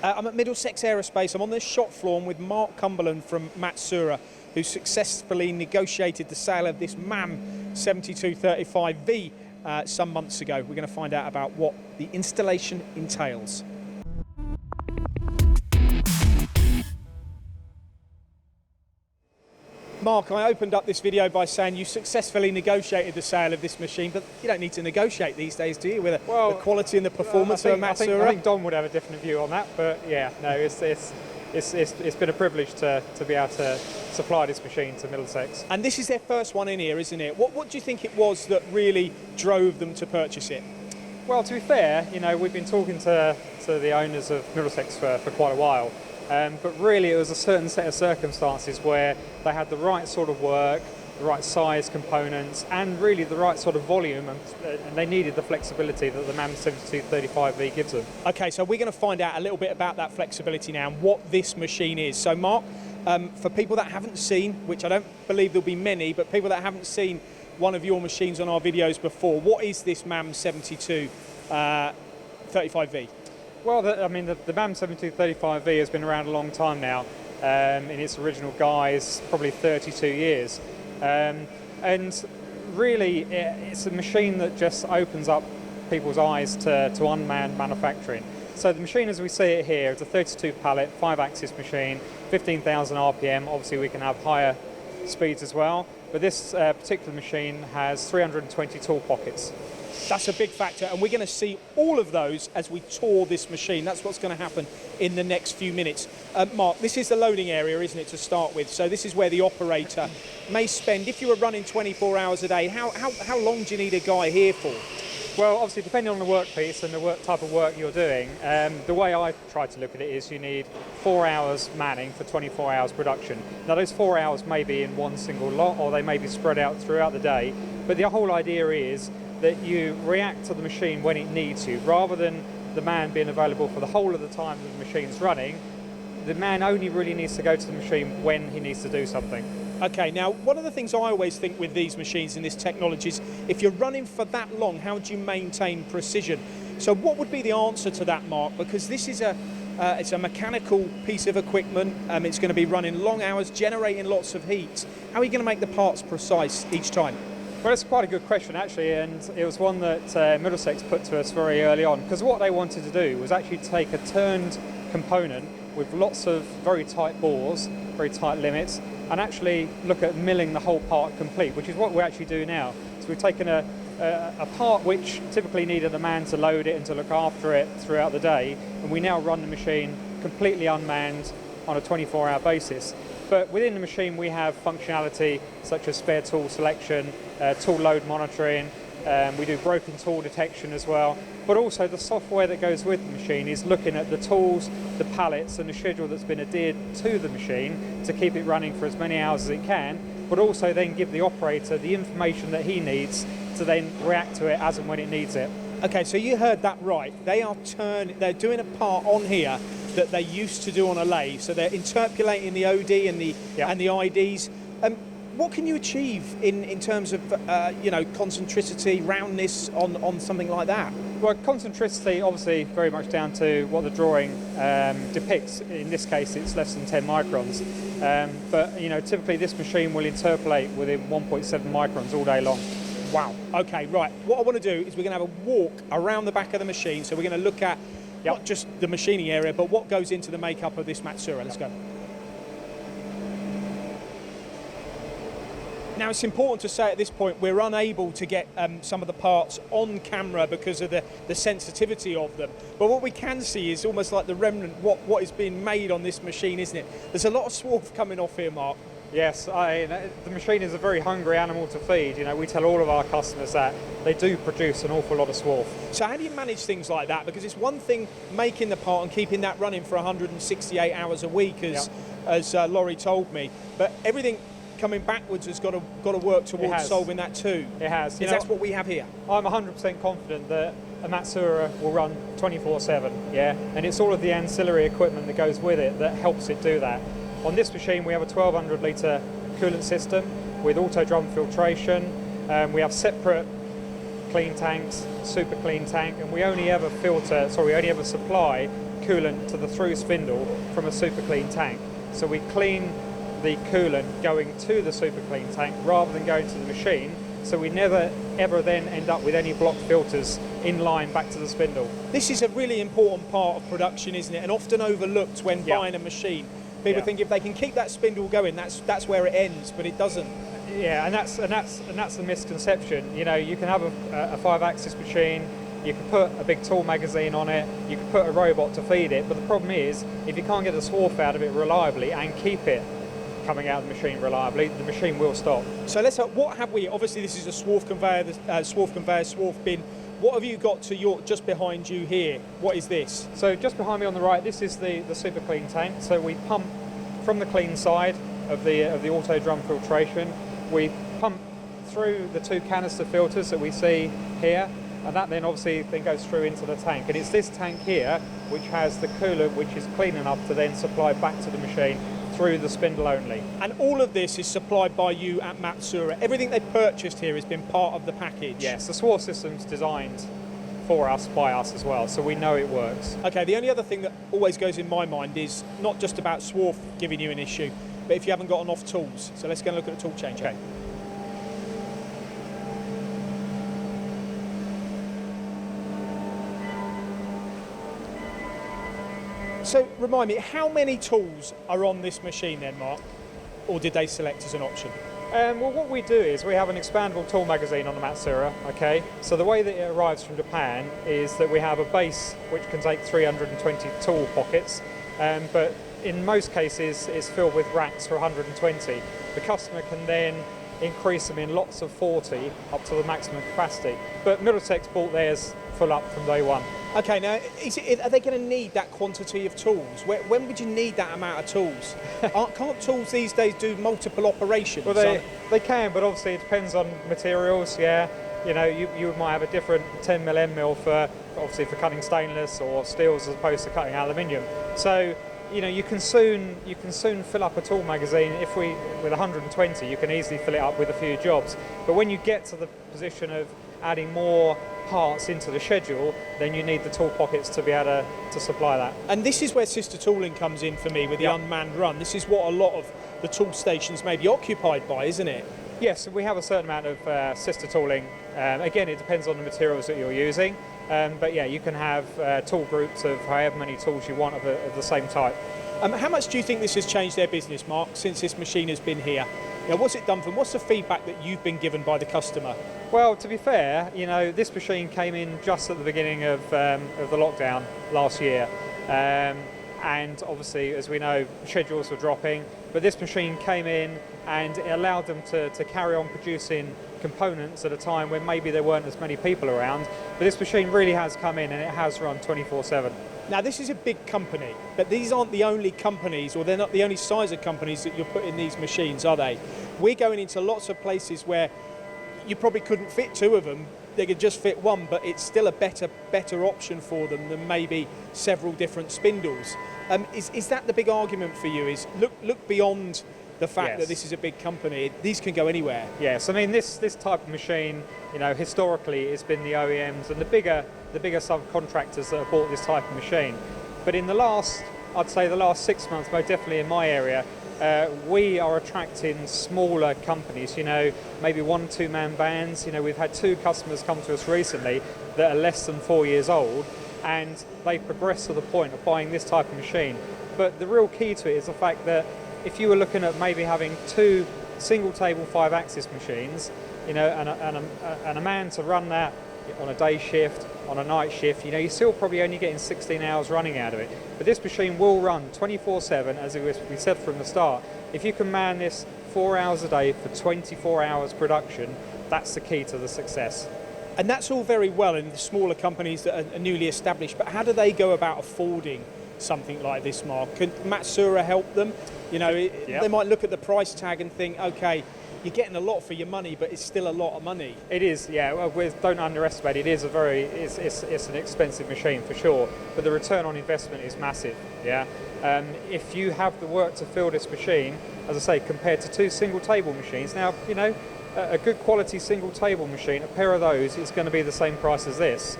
I'm at Middlesex Aerospace. I'm on the shop floor with Mark Cumberland from Matsuura, who successfully negotiated the sale of this MAM72-35V some months ago. We're going to find out about what the installation entails. Mark, I opened up this video by saying you successfully negotiated the sale of this machine, but you don't need to negotiate these days, do you, with the quality and the performance of a Matsuura? I think Don would have a different view on that, but yeah, no, it's been a privilege to be able to supply this machine to Middlesex. And this is their first one in here, isn't it? What do you think it was that really drove them to purchase it? Well, to be fair, you know, we've been talking to the owners of Middlesex for quite a while. But really it was a certain set of circumstances where they had the right sort of work, the right size components, and really the right sort of volume, and they needed the flexibility that the MAM72-35V gives them. Okay, so we're going to find out a little bit about that flexibility now and what this machine is. So Mark, for people that haven't seen, which I don't believe there'll be many, but people that haven't seen one of your machines on our videos before, what is this MAM72-35V? Well, the MAM72-35V has been around a long time now, in its original guise, probably 32 years. And really, it's a machine that just opens up people's eyes to unmanned manufacturing. So the machine as we see it here, it's a 32 pallet, 5-axis machine, 15,000 RPM. Obviously we can have higher speeds as well, but this particular machine has 320 tool pockets. That's a big factor, and we're going to see all of those as we tour this machine. That's what's going to happen in the next few minutes. Mark, this is the loading area, isn't it, to start with? So this is where the operator may spend, if you were running 24 hours a day, how long do you need a guy here for? Well, obviously, depending on the workpiece and the type of work you're doing, the way I try to look at it is you need 4 hours manning for 24 hours production. Now, those 4 hours may be in one single lot, or they may be spread out throughout the day, but the whole idea is that you react to the machine when it needs you, rather than the man being available for the whole of the time that the machine's running. The man only really needs to go to the machine when he needs to do something. Okay, now one of the things I always think with these machines and this technology is if you're running for that long, how do you maintain precision? So what would be the answer to that, Mark? Because this is it's a mechanical piece of equipment, it's going to be running long hours, generating lots of heat. How are you going to make the parts precise each time? Well, it's quite a good question actually, and it was one that Middlesex put to us very early on, because what they wanted to do was actually take a turned component with lots of very tight bores, very tight limits, and actually look at milling the whole part complete, which is what we actually do now. So we've taken a part which typically needed a man to load it and to look after it throughout the day, and we now run the machine completely unmanned on a 24-hour basis. But within the machine we have functionality such as spare tool selection, tool load monitoring, we do broken tool detection as well, but also the software that goes with the machine is looking at the tools, the pallets and the schedule that's been adhered to the machine to keep it running for as many hours as it can, but also then give the operator the information that he needs to then react to it as and when it needs it. Okay, so you heard that right. They're doing a part on here that they used to do on a lathe, so they're interpolating the OD and the IDs. What can you achieve in terms of concentricity, roundness on something like that? Well, concentricity obviously very much down to what the drawing depicts. In this case, it's less than 10 microns, but you know, typically this machine will interpolate within 1.7 microns all day long. Wow. Okay, right. What I want to do is we're going to have a walk around the back of the machine. So we're going to look at not just the machining area, but what goes into the makeup of this Matsuura. Let's go. Now, it's important to say at this point we're unable to get some of the parts on camera because of the sensitivity of them. But what we can see is almost like the remnant, what is being made on this machine, isn't it? There's a lot of swarf coming off here, Mark. Yes, the machine is a very hungry animal to feed. You know, we tell all of our customers that they do produce an awful lot of swarf. So how do you manage things like that? Because it's one thing making the part and keeping that running for 168 hours a week, as Laurie told me, but everything coming backwards has got to work towards solving that too. It has. That's what we have here. I'm 100% confident that a Matsuura will run 24/7. Yeah, and it's all of the ancillary equipment that goes with it that helps it do that. On this machine we have a 1200 litre coolant system with auto drum filtration. We have separate clean tanks, super clean tank, and we only ever supply coolant to the through spindle from a super clean tank. So we clean the coolant going to the super clean tank rather than going to the machine, so we never ever then end up with any blocked filters in line back to the spindle. This is a really important part of production, isn't it? And often overlooked when buying a machine. People think if they can keep that spindle going, that's where it ends, but it doesn't. Yeah, and that's the misconception. You know, you can have a 5-axis machine, you can put a big tool magazine on it, you can put a robot to feed it, but the problem is, if you can't get the swarf out of it reliably and keep it coming out of the machine reliably, the machine will stop. So what have we? Obviously, this is a swarf conveyor, swarf bin. What have you got to just behind you here? What is this? So just behind me on the right, this is the super clean tank. So we pump from the clean side of the auto drum filtration. We pump through the 2 canister filters that we see here, and that then obviously goes through into the tank. And it's this tank here which has the coolant which is clean enough to then supply back to the machine through the spindle only. And all of this is supplied by you at Matsuura. Everything they've purchased here has been part of the package. Yes, the swarf system's designed for us, by us as well, so we know it works. Okay, the only other thing that always goes in my mind is not just about swarf giving you an issue, but if you haven't got enough tools. So let's go and look at the tool change. Okay. So remind me, how many tools are on this machine then, Mark? Or did they select as an option? Well, what we do is we have an expandable tool magazine on the Matsuura, okay? So the way that it arrives from Japan is that we have a base which can take 320 tool pockets, but in most cases it's filled with racks for 120. The customer can then increase them in lots of 40 up to the maximum capacity. But Middlesex bought theirs full up from day one. Okay, now, are they going to need that quantity of tools? When would you need that amount of tools? Can't tools these days do multiple operations? Well, they can, but obviously it depends on materials, yeah. You know, you might have a different 10mm end mill for cutting stainless or steels as opposed to cutting aluminium. So, you know, you can soon fill up a tool magazine. With 120, you can easily fill it up with a few jobs. But when you get to the position of adding more parts into the schedule, then you need the tool pockets to be able to supply that. And this is where sister tooling comes in for me with the unmanned run. This is what a lot of the tool stations may be occupied by, isn't it? Yes, we have a certain amount of sister tooling. Again, it depends on the materials that you're using. But yeah, you can have tool groups of however many tools you want of the same type. How much do you think this has changed their business, Mark, since this machine has been here? You know, what's it done for them? What's the feedback that you've been given by the customer? Well, to be fair, you know, this machine came in just at the beginning of the lockdown last year. And obviously, as we know, schedules were dropping. But this machine came in and it allowed them to carry on producing components at a time when maybe there weren't as many people around. But this machine really has come in and it has run 24/7. Now, this is a big company, but these aren't the only companies, or they're not the only size of companies that you're putting these machines, are they? We're going into lots of places where you probably couldn't fit 2 of them. They could just fit 1, but it's still a better option for them than maybe several different spindles. Is that the big argument for you? Is look beyond the fact that this is a big company. These can go anywhere. Yes, I mean this type of machine, you know, historically it's been the OEMs and the bigger subcontractors that have bought this type of machine. But in I'd say the last 6 months, most definitely in my area, we are attracting smaller companies, you know, maybe 1-2 man bands. You know, we've had 2 customers come to us recently that are less than 4 years old, and they've progressed to the point of buying this type of machine. But the real key to it is the fact that if you were looking at maybe having 2 single table 5-axis machines, you know, and a man to run that on a day shift, on a night shift, you know, you're still probably only getting 16 hours running out of it. But this machine will run 24/7, as we said from the start. If you can man this 4 hours a day for 24 hours production, that's the key to the success. And that's all very well in the smaller companies that are newly established, but how do they go about affording something like this, Mark? Can Matsuura help them? You know, they might look at the price tag and think, okay, you're getting a lot for your money, but it's still a lot of money. It is, yeah. Well, don't underestimate it. It is it's an expensive machine for sure, but the return on investment is massive. Yeah. If you have the work to fill this machine, as I say, compared to 2 single table machines, now you know a good quality single table machine, a pair of those is going to be the same price as this.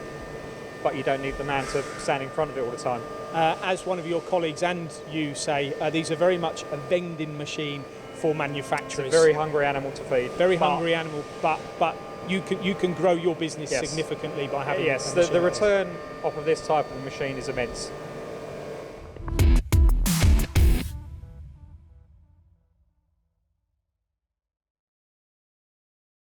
but you don't need the man to stand in front of it all the time. As one of your colleagues and you say, these are very much a vending machine for manufacturers. It's a very hungry animal to feed. Very hungry animal, but you can grow your business yes. significantly by having yes, a machine. the return off of this type of machine is immense.